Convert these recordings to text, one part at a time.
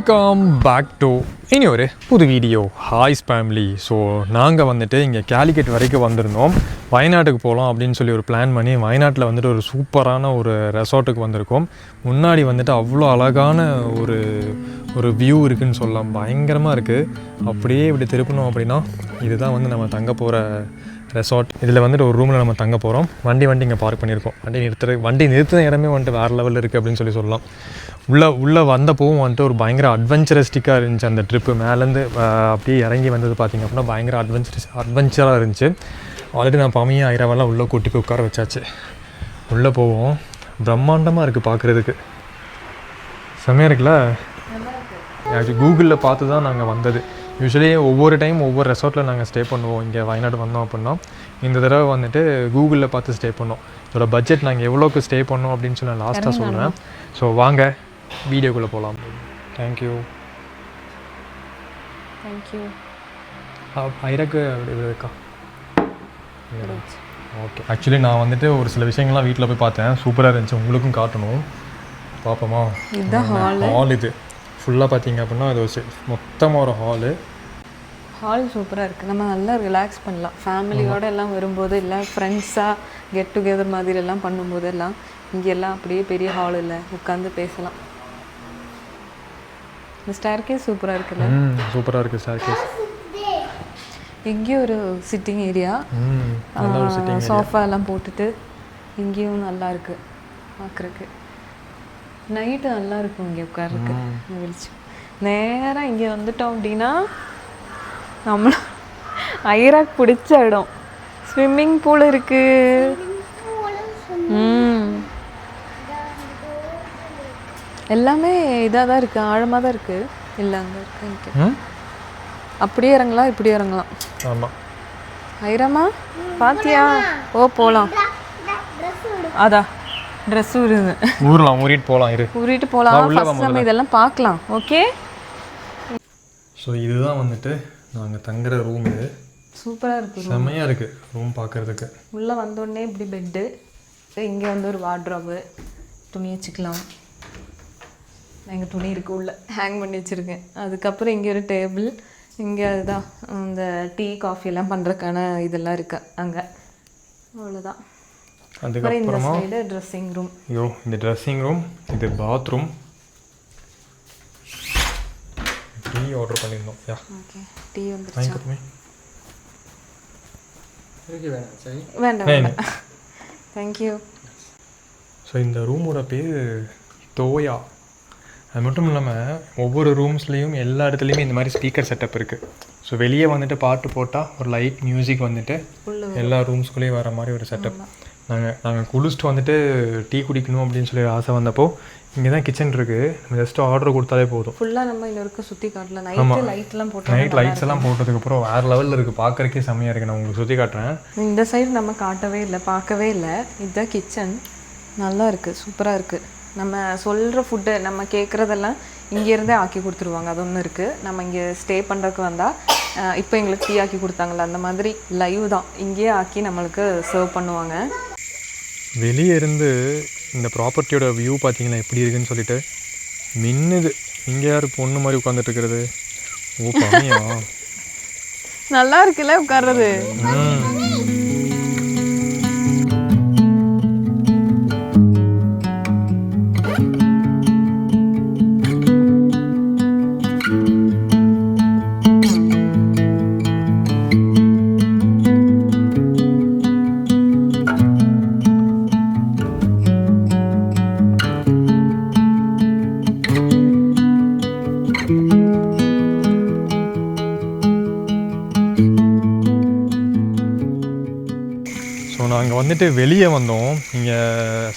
Welcome back to இனி ஒரு புது வீடியோ. ஹாய்ஸ் ஃபேமிலி. ஸோ நாங்கள் வந்துட்டு இங்கே கேலிக்கட் வரைக்கும் வந்திருந்தோம். வயநாட்டுக்கு போகலாம் அப்படின்னு சொல்லி ஒரு பிளான் பண்ணி வயநாட்டில் வந்துட்டு ஒரு சூப்பரான ஒரு ரெசார்ட்டுக்கு வந்திருக்கோம். முன்னாடி வந்துட்டு அவ்வளோ அழகான ஒரு வியூ இருக்குதுன்னு சொல்லலாம். பயங்கரமாக இருக்குது. அப்படியே இப்படி திருப்பணும் அப்படின்னா இதுதான் வந்து நம்ம தங்க போகிற ரெசார்ட். இதில் வந்துட்டு ஒரு ரூமில் நம்ம தங்க போகிறோம். வண்டி இங்கே பார்க் பண்ணியிருக்கோம். வண்டி நிறுத்துகிற இடமே வந்துட்டு வேறு லெவலில் இருக்குது அப்படின்னு சொல்லலாம். உள்ளே வந்தப்போவும் வந்துட்டு ஒரு பயங்கர அட்வென்ச்சரிஸ்டிக்காக இருந்துச்சு. அந்த ட்ரிப்பு மேலேருந்து அப்படியே இறங்கி வந்தது பார்த்திங்க அப்படின்னா பயங்கர அட்வென்ச்சராக இருந்துச்சு. ஆல்ரெடி நான் பமையும் ஐராவெல்லாம் உள்ளே கூட்டி போய் உட்கார வச்சாச்சு. உள்ளே போவோம். பிரம்மாண்டமாக இருக்குது பார்க்குறதுக்கு. செம்மையாக இருக்குல்ல. கூகுளில் பார்த்து தான் நாங்கள் வந்தது. யூஸ்வலி ஒவ்வொரு டைம் ஒவ்வொரு ரெசார்ட்டில் நாங்கள் ஸ்டே பண்ணுவோம். இங்கே வயநாடு வந்தோம் அப்படின்னா இந்த தடவை வந்துட்டு கூகுளில் பார்த்து ஸ்டே பண்ணோம். இதோட பட்ஜெட் நாங்கள் எவ்வளோக்கு ஸ்டே பண்ணோம் அப்படின்னு சொல்லி நான் லாஸ்ட்டாக சொல்கிறேன். ஸோ வாங்க வீடியோக்குள்ளே போகலாம். தேங்க்யூ. ஐராக்கு அப்படி இருக்கா? ஓகே. ஆக்சுவலி நான் வந்துட்டு ஒரு சில விஷயங்கள்லாம் வீட்டில் போய் பார்த்தேன். சூப்பராக இருந்துச்சு. உங்களுக்கும் காட்டணும். பார்ப்போமா? ஹால் இது ஃபுல்லாக பார்த்தீங்க அப்படின்னா அது மொத்தமாக ஒரு ஹால் சூப்பராக இருக்குது. நம்ம நல்லா ரிலாக்ஸ் பண்ணலாம். ஃபேமிலியோடு எல்லாம் வரும்போது இல்லை ஃப்ரெண்ட்ஸாக கெட் டுகெதர் மாதிரி எல்லாம் பண்ணும்போது எல்லாம் இங்கெல்லாம் அப்படியே பெரிய ஹால் இல்லை உட்காந்து பேசலாம். இந்த ஸ்டேர்கேஸ் சூப்பராக இருக்குல்ல? சூப்பராக இருக்குது ஸ்டேர்கேஸ். இங்கேயும் ஒரு சிட்டிங் ஏரியா, சோஃபா எல்லாம் போட்டுட்டு இங்கேயும் நல்லா இருக்குது பார்க்குறக்கு. நைட்டு நல்லா இருக்கும் இங்கே உட்காருக்கு வெளிச்சம். நேராக இங்கே வந்துட்டோம் அப்படின்னா நம்மள ஐராக் பிடிச்ச இடம். ஸ்விம்மிங் பூல் இருக்கு. எல்லாமே இதாக தான் இருக்குது, ஆழமாக தான் இருக்குது. இல்லை அங்கே இருக்கு. அப்படியே இறங்கலாம், இப்படி இறங்கலாம். ஆமாம். ஐராமா பாத்தியா? ஓ போகலாம். அதான் ட்ரெஸ் ஊறிட்டு போகலாம். நம்ம இதெல்லாம் பார்க்கலாம். ஓகே. ஸோ இதுதான் வந்துட்டு நாங்கள் தங்குற ரூம். இது சூப்பராக இருக்குது. செம்மையாக இருக்குது ரூம் பார்க்குறதுக்கு. உள்ளே வந்தோடனே இப்படி பெட்டு, இங்கே வந்து ஒரு வார்ட்ரோபு, துணி வச்சுக்கலாம். எங்கள் துணி இருக்குது உள்ளே ஹேங் பண்ணி வச்சுருக்கேன். அதுக்கப்புறம் இங்கே ஒரு டேபிள், இங்கே அதுதான் இந்த டீ காஃபியெல்லாம் பண்ணுறதுக்கான இதெல்லாம் இருக்குது அங்கே. அவ்வளோதான். அதுக்கப்புறமா ட்ரெஸ்ஸிங் ரூம். இந்த ட்ரெஸ்ஸிங் ரூம், இது பாத்ரூம். டீ ஆர்டர் பண்ணியிருந்தோம். ஓகே. டீ வந்துருச்சு. வேண்டாம். தேங்க்யூ. ஸோ இந்த ரூமோட பேர் தோயா. அது மட்டும் இல்லாமல் ஒவ்வொரு ரூம்ஸ்லேயும் எல்லா இடத்துலையுமே இந்த மாதிரி ஸ்பீக்கர் செட்டப் இருக்குது. ஸோ வெளியே வந்துட்டு பாட்டு போட்டால் ஒரு லைட் மியூசிக் வந்துட்டு எல்லா ரூம்ஸ்குள்ளேயும் வர மாதிரி ஒரு செட்டப். நாங்கள் குளிச்சுட்டு வந்துட்டு டீ குடிக்கணும் அப்படின்னு சொல்லி ஆசை வந்தப்போ இங்கே தான் கிச்சன் இருக்குது. நம்ம ஜஸ்ட்டு ஆர்டர் கொடுத்தாலே போதும். ஃபுல்லாக நம்ம இன்னும் இருக்க சுற்றி காட்டலாம். ஆமாம், நைட் லைட்ஸ் எல்லாம் போட்டதுக்கப்புறம் வேறு லெவலில் இருக்குது. பார்க்குறக்கே செம்மையாக இருக்குது. நான் உங்களுக்கு சுற்றி காட்டுறேன். இந்த சைடு நம்ம காட்டவே இல்லை, பார்க்கவே இல்லை. இதுதான் கிச்சன். நல்லா இருக்குது, சூப்பராக இருக்குது. நம்ம சொல்கிற ஃபுட்டு நம்ம கேட்குறதெல்லாம் இங்கேருந்தே ஆக்கி கொடுத்துருவாங்க. அது ஒன்று இருக்குது. நம்ம இங்கே ஸ்டே பண்ணுறதுக்கு வந்தால் இப்போ எங்களுக்கு டீ ஆக்கி கொடுத்தாங்களா அந்த மாதிரி லைவ் தான் இங்கேயே ஆக்கி நம்மளுக்கு சர்வ் பண்ணுவாங்க. வெளியே இருந்து இந்த ப்ராப்பர்ட்டியோட வியூ பார்த்தீங்கன்னா எப்படி இருக்குன்னு சொல்லிட்டு மின்னுது. இங்கே யார் பொண்ணு மாதிரி உட்காந்துட்டு இருக்கிறது? ஓ பமையா. நல்லா இருக்குல்ல உட்கார்றது. ஸோ நாங்கள் வந்துட்டு வெளியே வந்தோம். இங்கே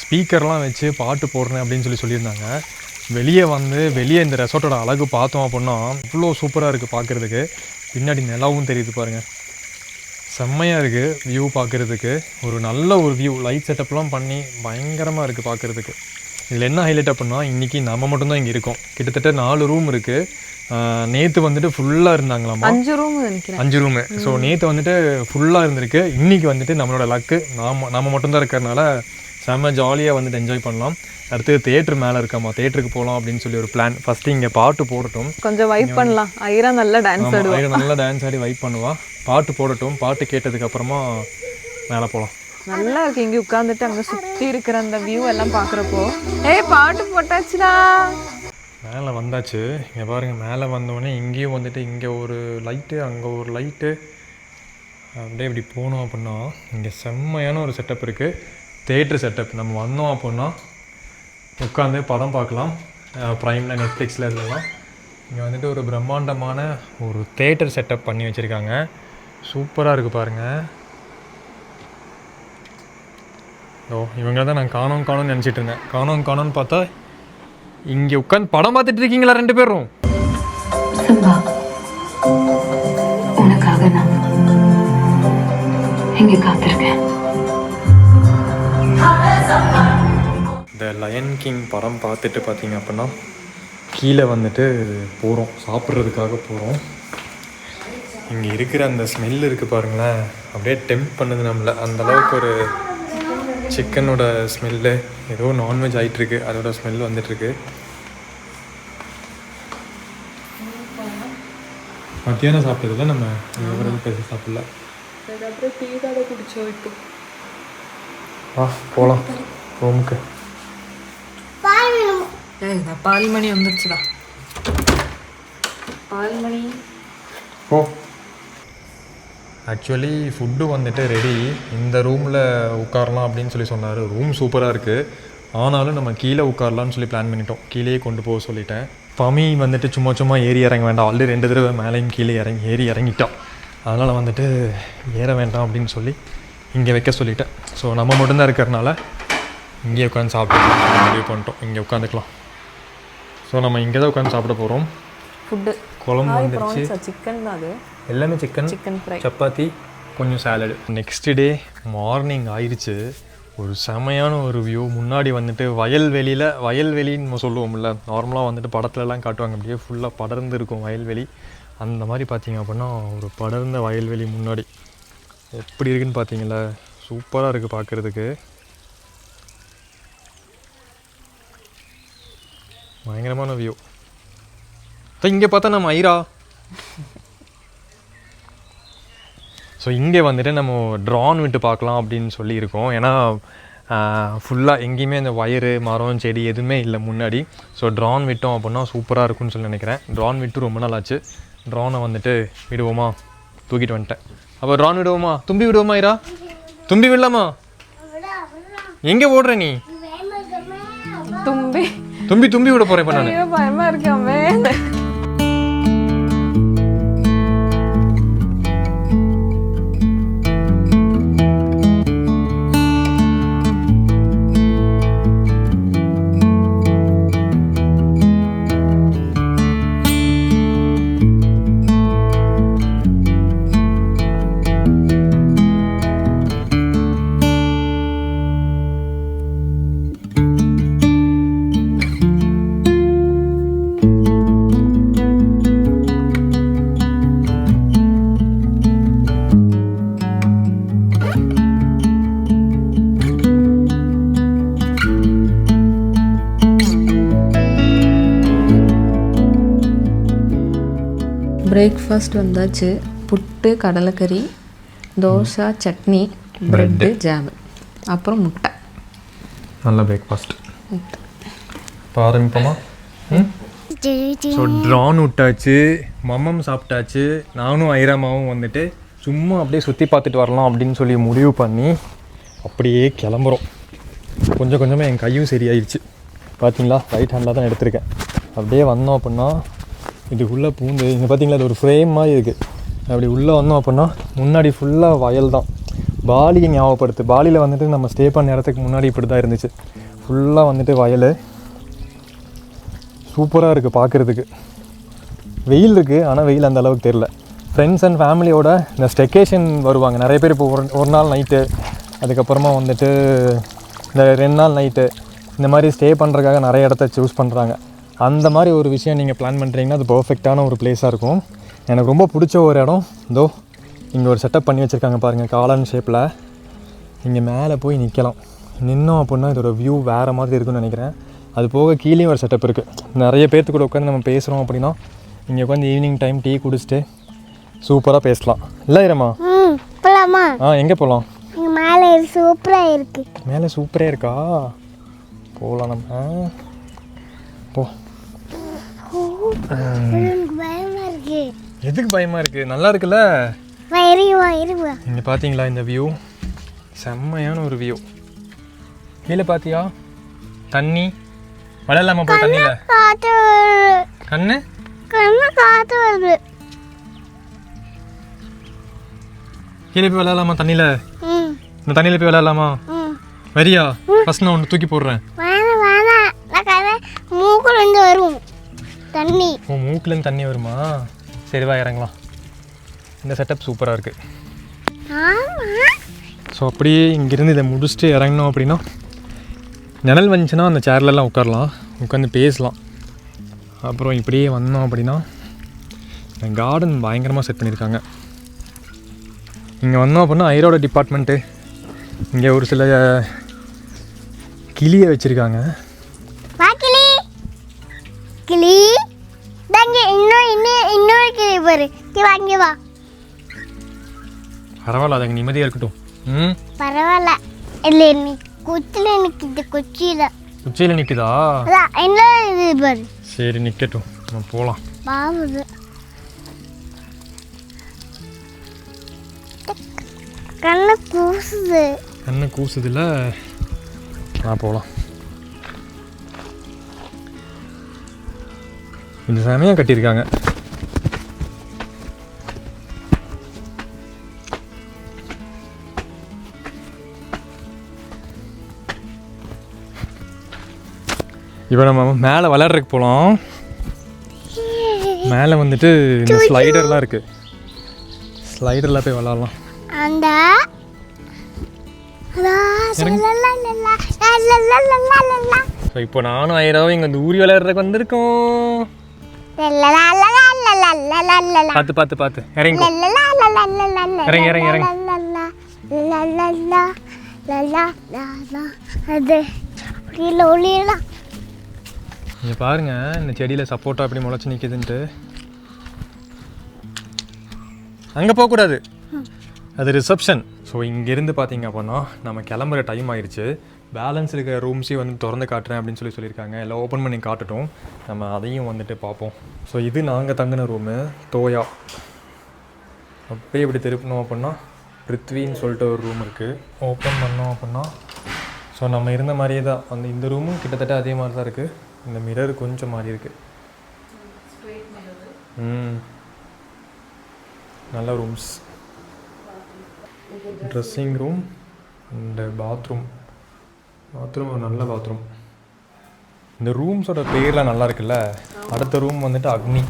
ஸ்பீக்கர்லாம் வச்சு பாட்டு போடுறேன் அப்படின்னு சொல்லியிருந்தாங்க. வெளியே இந்த ரெசார்ட்டோட அழகு பார்த்தோம் அப்படின்னா இவ்வளோ சூப்பராக இருக்குது பார்க்குறதுக்கு. பின்னாடி நிலவும் தெரியுது பாருங்கள். செம்மையாக இருக்குது வியூ பார்க்குறதுக்கு. ஒரு நல்ல ஒரு வியூ, லைட் செட்டப்லாம் பண்ணி பயங்கரமாக இருக்குது பார்க்குறதுக்கு. இதில் என்ன ஹைலைட் அப்படின்னா இன்றைக்கி நம்ம மட்டும்தான் இங்கே இருக்கோம். கிட்டத்தட்ட 4 ரூம் இருக்குது. நேற்று வந்துட்டு ஃபுல்லாக இருந்தாங்களாமா. 5 ரூமு. ஸோ நேற்று வந்துட்டு ஃபுல்லாக இருந்திருக்கு. இன்றைக்கி வந்துட்டு நம்மளோட லக்கு நம்ம மட்டும்தான் இருக்கிறதுனால செம்ம ஜாலியாக வந்துட்டு என்ஜாய் பண்ணலாம். அடுத்து தேட்டர் மேலே இருக்காமா, தேட்டருக்கு போகலாம் அப்படின்னு சொல்லி ஒரு பிளான். ஃபஸ்ட்டு இங்கே பாட்டு போடட்டும், கொஞ்சம் வைப் பண்ணலாம். ஐரா நல்லா டான்ஸ் ஆடுவா. ஐரா நல்லா டான்ஸ் ஆடி வைப் பண்ணுவா. பாட்டு போடட்டும், பாட்டு கேட்டதுக்கப்புறமா மேலே போகலாம். நல்லா இருக்கு இங்கே உட்காந்துட்டு அங்கே சுற்றி இருக்கிற அந்த வியூ எல்லாம் பார்க்குறப்போ. பாட்டு போட்டாச்சுடா. மேலே வந்தாச்சு. இங்கே பாருங்கள், மேலே வந்தோடனே இங்கேயும் வந்துட்டு இங்கே ஒரு லைட்டு, அங்கே ஒரு லைட்டு, அப்படியே இப்படி போனோம் அப்படின்னா இங்கே செம்மையான ஒரு செட்டப் இருக்குது. Theatre setup. நம்ம வந்தோம் அப்படின்னா உட்காந்து படம் பார்க்கலாம். ப்ரைமில், நெட்ஃப்ளிக்ஸில் இதெல்லாம் இங்கே வந்துட்டு ஒரு பிரம்மாண்டமான ஒரு தேட்டர் செட்டப் பண்ணி வச்சுருக்காங்க. சூப்பராக இருக்குது பாருங்கள். இவங்க தான் நான் காணோன்னு நினச்சிட்டு இருந்தேன். காணோன்னு பார்த்தா இங்கே உட்காந்து படம் பார்த்துட்டு இருக்கீங்களா 2 பேரும்? சிம்பா, உனக்காக நான் இங்கே காத்திருக்கேன். இந்த லயன் கிங் படம் பார்த்துட்டு பார்த்தீங்க அப்படின்னா கீழே வந்துட்டு போகிறோம், சாப்பிட்றதுக்காக போகிறோம். இங்கே இருக்கிற அந்த ஸ்மெல் இருக்குது பாருங்களேன், அப்படியே டெம்ப் பண்ணுது நம்மளை. அந்தளவுக்கு ஒரு சிக்கனோட ஸ்மெல்லு, ஏதோ நான்வெஜ் ஆகிட்டுருக்கு, அதோட ஸ்மெல் வந்துட்டுருக்கு. மத்தியானம் சாப்பிட்டதில்ல, நம்ம பேசி சாப்பிடல. போகலாம் ரூமுக்கு. பால்மணி வந்துருச்சுடா. பால்மணி ஓ, ஆக்சுவலி ஃபுட்டு வந்துட்டு ரெடி. இந்த ரூமில் உட்காரலாம் அப்படின்னு சொல்லி சொன்னார். ரூம் சூப்பராக இருக்குது, ஆனாலும் நம்ம கீழே உட்காரலான்னு சொல்லி பிளான் பண்ணிட்டோம். கீழே கொண்டு போக சொல்லிட்டேன். பமி வந்துட்டு சும்மா ஏறி இறங்க வேண்டாம், ஆல்ரெடி 2 தடவை மேலேயும் கீழே ஏறி இறங்கிட்டோம். அதனால் வந்துட்டு ஏற வேண்டாம் அப்படின்னு சொல்லி இங்கே வைக்க சொல்லிட்டேன். ஸோ நம்ம மட்டும்தான் இருக்கிறனால இங்கே உட்காந்து சாப்பிட்டு முடிவு பண்ணிட்டோம். இங்கே உட்காந்துக்கலாம். ஸோ நம்ம இங்கே தான் உட்காந்து சாப்பிட போகிறோம். ஃபுட்டு குழம்பு வந்துருச்சு, சிக்கன் தான் அது, எல்லாமே சிக்கன் ஃப்ரை, சப்பாத்தி, கொஞ்சம் சாலடு. நெக்ஸ்ட் டே மார்னிங் ஆயிடுச்சு. ஒரு செமையான ஒரு வியூ. முன்னாடி வந்துட்டு வயல்வெளின்னு நம்ம சொல்லுவோம்ல, நார்மலாக வந்துட்டு படத்துலலாம் காட்டுவாங்க, அப்படியே ஃபுல்லாக படர்ந்து இருக்கும் வயல்வெளி. அந்த மாதிரி பார்த்தீங்க அப்படின்னா ஒரு படர்ந்த வயல்வெளி முன்னாடி எப்படி இருக்குன்னு பார்த்தீங்களா? சூப்பராக இருக்குது பார்க்குறதுக்கு. பயங்கரமான வியூ. இங்கே பார்த்தா நம்ம ஐரா. ஸோ இங்கே வந்துட்டு நம்ம ட்ரான் விட்டு பார்க்கலாம் அப்படின்னு சொல்லியிருக்கோம். ஏன்னா ஃபுல்லாக எங்கேயுமே இந்த வயரு, மரம், செடி எதுவுமே இல்லை முன்னாடி. ஸோ ட்ரான் விட்டோம் அப்படின்னா சூப்பராக இருக்கும்னு சொல்லி நினைக்கிறேன். ட்ரான் விட்டு ரொம்ப நாள் ஆச்சு. ட்ரானை வந்துட்டு விடுவோமா? தூக்கிட்டு வந்துட்டேன். அப்போ ட்ரான் விடுவோமா? தும்பி விடுவோமா ஐரா? தும்பி விடலாமா? எங்கே ஓடுற நீ? தும்பி விட போகிறேன் இப்போ நான். பயமாக இருக்காமே. பிரேக்ஃபாஸ்ட் வந்தாச்சு. புட்டு, கடலைக்கறி, தோசை, சட்னி, ப்ரெட்டு, ஜாமு, அப்புறம் முட்டை. நல்ல பிரேக்ஃபாஸ்ட். ஆரம்பிப்போமா? ஸோ ட்ரான் விட்டாச்சு, மம்மம் சாப்பிட்டாச்சு. நானும் ஐராமாவும் வந்துட்டு சும்மா அப்படியே சுற்றி பார்த்துட்டு வரலாம் அப்படின்னு சொல்லி முடிவு பண்ணி அப்படியே கிளம்புறோம். கொஞ்சமாக என் கையும் சரியாயிடுச்சு. பார்த்தீங்களா, ரைட் ஹேண்டில் தான் எடுத்திருக்கேன். அப்படியே வந்தோம் அப்படின்னா இதுக்குள்ளே பூந்து இங்கே பார்த்தீங்களா, அது ஒரு ஃப்ரேம் மாதிரி இருக்குது. அப்படி உள்ளே வந்தோம் அப்படின்னா முன்னாடி ஃபுல்லாக வயல் தான். பாலியை ஞாபகப்படுத்து. பாலியில் வந்துட்டு நம்ம ஸ்டே பண்ண இடத்துக்கு முன்னாடி இப்படி தான் இருந்துச்சு. ஃபுல்லாக வந்துட்டு வயல். சூப்பராக இருக்குது பார்க்குறதுக்கு. வெயில் இருக்குது, ஆனால் வெயில் அந்த அளவுக்கு தெரில. ஃப்ரெண்ட்ஸ் அண்ட் ஃபேமிலியோட இந்த ஸ்டெக்கேஷன் வருவாங்க நிறைய பேர். இப்போ ஒரு நாள் நைட்டு, அதுக்கப்புறமா வந்துட்டு இந்த 2 நாள் நைட்டு, இந்த மாதிரி ஸ்டே பண்ணுறதுக்காக நிறைய இடத்த சூஸ் பண்ணுறாங்க. அந்த மாதிரி ஒரு விஷயம் நீங்கள் பிளான் பண்ணுறீங்கன்னா அது பர்ஃபெக்டான ஒரு பிளேஸாக இருக்கும். எனக்கு ரொம்ப பிடிச்ச ஒரு இடம் இதோ இங்கே ஒரு செட்டப் பண்ணி வச்சுருக்காங்க பாருங்கள், காளான் ஷேப்பில். இங்கே மேலே போய் நிற்கலாம். நின்னோம் அப்படின்னா இதோட வியூ வேறு மாதிரி இருக்குன்னு நினைக்கிறேன். அது போக கீழே ஒரு செட்டப் இருக்குது. நிறைய பேர்த்து கூட உட்காந்து நம்ம பேசுகிறோம் அப்படின்னா இங்கே உட்காந்து ஈவினிங் டைம் டீ குடிச்சிட்டு சூப்பராக பேசலாம். இல்லை இரமா? போலாமா? எங்கே போகலாம்? மேலே சூப்பராக இருக்கு. மேலே சூப்பராக இருக்கா? போகலாம் நம்ம. போ. பயமா இருக்கு. எதுக்கு பயமாக இருக்குது? நல்லா இருக்குல்ல? இங்கே பார்த்தீங்களா இந்த வியூ? செம்மையான ஒரு வியூ. கீழே பார்த்தியா தண்ணி? விளையாடலாமா போய் தண்ணியில்? காத்து கண்ணு காத்து வருது. கீழே போய் விளையாடலாமா தண்ணியில்? இந்த தண்ணியில் போய் விளையாடலாமா? வரியா? ஃபர்ஸ்ட் நான் ஒன்று தூக்கி போடுறேன். வேணாம் வேணாம், நான் மூக்குலேருந்து வரும் தண்ணி. மூக்குலேருந்து தண்ணி வருமா? சரி வா இறங்கலாம். இந்த செட்டப் சூப்பராக இருக்குது. ஸோ அப்படியே இங்கேருந்து இதை முடிச்சுட்டு இறங்கினோம் அப்படின்னா நிழல் வந்துச்சுன்னா அந்த சேர்லலாம் உட்காரலாம், உட்காந்து பேசலாம். அப்புறம் இப்படியே வந்தோம் அப்படின்னா கார்டன் பயங்கரமாக செட் பண்ணியிருக்காங்க. இங்கே வந்தோம் அப்படின்னா ஐரோட டிபார்ட்மெண்ட்டு, இங்கே ஒரு சில கிளியை வச்சுருக்காங்க. கிளி கிளி தாங்க, இன்னொரு கிளி பாரு. வாங்கி வா. பரவாயில்ல, அதுங்க நிம்மதியாக இருக்கட்டும். பரவாயில்ல. இல்லை நீ குச்சியில் நிற்கிது. உச்சியில் நிற்குதா? அதான் என்ன இது பாரு. சரி நிற்கட்டும், நம்ம போகலாம். பாவுது கண்ணு கூசுது. கண்ணு கூசுதுல, நான் போகலாம். இந்த செமையாக கட்டியிருக்காங்க. இப்போ நம்ம மேலே விளையாடுறதுக்கு போகலாம். மேலே வந்துட்டு இந்த ஸ்லைடர்லாம் இருக்குது. ஸ்லைடரில் போய் விளாட்லாம். அந்த ஸோ இப்போ நானும் ஐராவும் இங்கே வந்து ஊறி விளையாடுறதுக்கு வந்திருக்கோம். பார்த்து பார்த்து பார்த்து இறங்கி இறங்கி இறங்கி இறங்கி. அது கீழே ஒளியலாம். இங்கே பாருங்க, இந்த செடியில் சப்போட்டா அப்படி முளைச்சி நிற்கிதுன்ட்டு. அங்கே போகக்கூடாது, அது ரிசப்ஷன். ஸோ இங்கேருந்து பார்த்தீங்க அப்படின்னா நம்ம கிளம்புற டைம் ஆயிடுச்சு. பேலன்ஸ் இருக்கிற ரூம்ஸையும் வந்து திறந்து காட்டுறேன் அப்படின்னு சொல்லியிருக்காங்க. எல்லாம் ஓப்பன் பண்ணி காட்டட்டும், நம்ம அதையும் வந்துட்டு பார்ப்போம். ஸோ இது நாங்கள் தங்கின ரூமு, தோயா. அப்படியே இப்படி திருப்பினோம் அப்படின்னா பிருத்வின்னு சொல்லிட்டு ஒரு ரூம் இருக்குது. ஓப்பன் பண்ணோம் அப்படின்னா ஸோ நம்ம இருந்த மாதிரியே தான் அந்த இந்த ரூமும் கிட்டத்தட்ட அதே மாதிரி தான் இருக்குது. இந்த மிரர் கொஞ்சம் மாறி இருக்குது. நல்ல rooms. Dressing room and bathroom ஒரு நல்ல பாத்ரூம். இந்த ரூம்ஸோட பேர்லாம் நல்லா இருக்குல்ல. அடுத்த ரூம் வந்துட்டு அக்னி.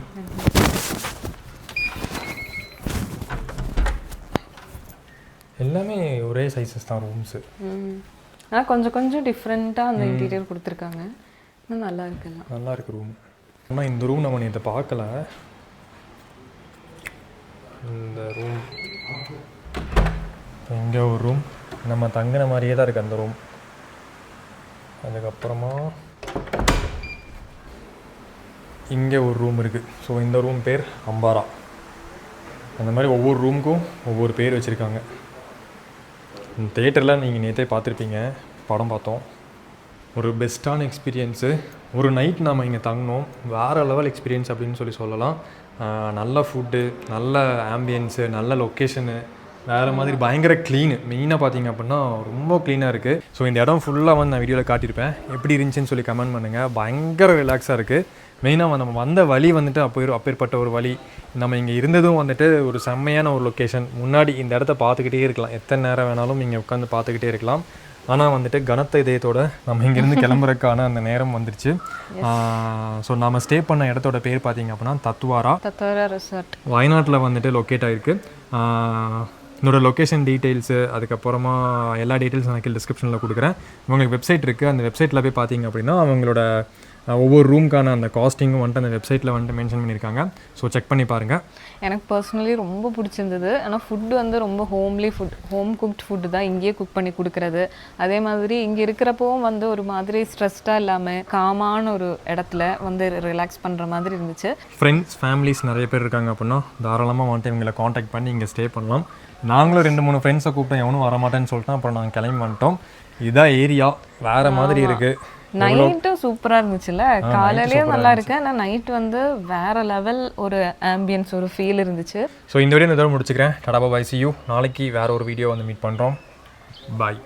எல்லாமே ஒரே சைஸஸ் தான் ரூம்ஸு. ஆனால் கொஞ்சம் கொஞ்சம் டிஃப்ரெண்ட்டாக அந்த இன்டீரியர் கொடுத்துருக்காங்க. இன்னும் நல்லா இருக்குல்ல, நல்லா இருக்கு ரூம். ஆனால் இந்த ரூம் நம்ம இதை பார்க்கல. இந்த ரூம் இங்கே ஒரு ரூம் நம்ம தங்கின மாதிரியே தான் இருக்குது அந்த ரூம். அதுக்கப்புறமா இங்கே ஒரு ரூம் இருக்குது. ஸோ இந்த ரூம் பேர் அம்பாரா. அந்த மாதிரி ஒவ்வொரு ரூமுக்கும் ஒவ்வொரு பேர் வச்சுருக்காங்க. தேட்டரில் நீங்கள் நேற்றே பார்த்துருப்பீங்க, படம் பார்த்தோம். ஒரு பெஸ்ட்டான எக்ஸ்பீரியன்ஸு. ஒரு நைட் நாம் இங்கே தங்கினோம், வேறு லெவல் எக்ஸ்பீரியன்ஸ் அப்படின்னு சொல்லலாம். நல்ல ஃபுட்டு, நல்ல ஆம்பியன்ஸு, நல்ல லொக்கேஷனு, வேறு மாதிரி பயங்கர க்ளீனு. மெயினாக பார்த்தீங்க அப்படின்னா ரொம்ப க்ளீனாக இருக்குது. ஸோ இந்த இடம் ஃபுல்லாக வந்து நான் வீடியோவில் காட்டியிருப்பேன். எப்படி இருந்துச்சுன்னு சொல்லி கமெண்ட் பண்ணுங்கள். பயங்கர ரிலாக்ஸாக இருக்குது. மெயினாக நம்ம வந்த வழி வந்துட்டு அப்பேற்பட்ட ஒரு வழி. நம்ம இங்கே இருந்ததும் வந்துட்டு ஒரு செம்மையான ஒரு லொக்கேஷன். முன்னாடி இந்த இடத்த பார்த்துக்கிட்டே இருக்கலாம், எத்தனை நேரம் வேணாலும் இங்கே உட்காந்து பார்த்துக்கிட்டே இருக்கலாம். ஆனால் வந்துட்டு கனத்த இதயத்தோட நம்ம இங்கேருந்து கிளம்புறதுக்கான அந்த நேரம் வந்துருச்சு. ஸோ நம்ம ஸ்டே பண்ண இடத்தோட பேர் பார்த்தீங்க அப்படின்னா தத்துவாரா ரெசார்ட், வயநாட்டில் வந்துட்டு லொக்கேட் ஆகிருக்கு. என்னோட லொக்கேஷன் டீட்டெயில்ஸு, அதுக்கப்புறமா எல்லா டீட்டெயில்ஸும் நான் டிஸ்கிரிப்ஷனில் கொடுக்குறேன். உங்களுக்கு வெப்சைட் இருக்குது, அந்த வெப்சைட்டில் போய் பார்த்தீங்க அப்படின்னா அவங்களோட ஒவ்வொரு ரூம்க்கான அந்த காஸ்டிங்கும் வந்துட்டு அந்த வெப்சைட்டில் வந்துட்டு மென்ஷன் பண்ணியிருக்காங்க. ஸோ செக் பண்ணி பாருங்கள். எனக்கு பர்சனலி ரொம்ப பிடிச்சிருந்தது. ஆனால் ஃபுட்டு வந்து ரொம்ப homely food, home cooked food தான் இங்கேயே குக் பண்ணி கொடுக்குறது. அதே மாதிரி இங்கே இருக்கிறப்பவும் வந்து ஒரு மாதிரி ஸ்ட்ரெஸ்டாக இல்லாமல் காமான ஒரு இடத்துல வந்து ரிலாக்ஸ் பண்ணுற மாதிரி இருந்துச்சு. ஃப்ரெண்ட்ஸ் ஃபேமிலிஸ் நிறைய பேர் இருக்காங்க அப்படின்னா தாராளமாக வந்துட்டு இவங்களை காண்டாக்ட் பண்ணி இங்கே ஸ்டே பண்ணலாம். நாங்களும் 2-3 ஃப்ரெண்ட்ஸை கூப்பிட்டோம், எவனும் வரமாட்டேன்னு சொல்லிட்டோம். அப்புறம் நாங்கள் கிளம்பி வந்துட்டோம். இதான் ஏரியா, வேறு மாதிரி இருக்குது. நைட்டும் சூப்பராக இருந்துச்சுல்ல, காலையிலேயும் நல்லா இருக்கு. ஆனால் நைட் வந்து வேற லெவல் ஒரு ஆம்பியன்ஸ், ஒரு ஃபீல் இருந்துச்சு. ஸோ இந்த வீடியோ இதோட முடிச்சுக்கிறேன். டாடா பாய், see you. நாளைக்கு வேற ஒரு வீடியோ வந்து மீட் பண்ணுறோம். பாய்.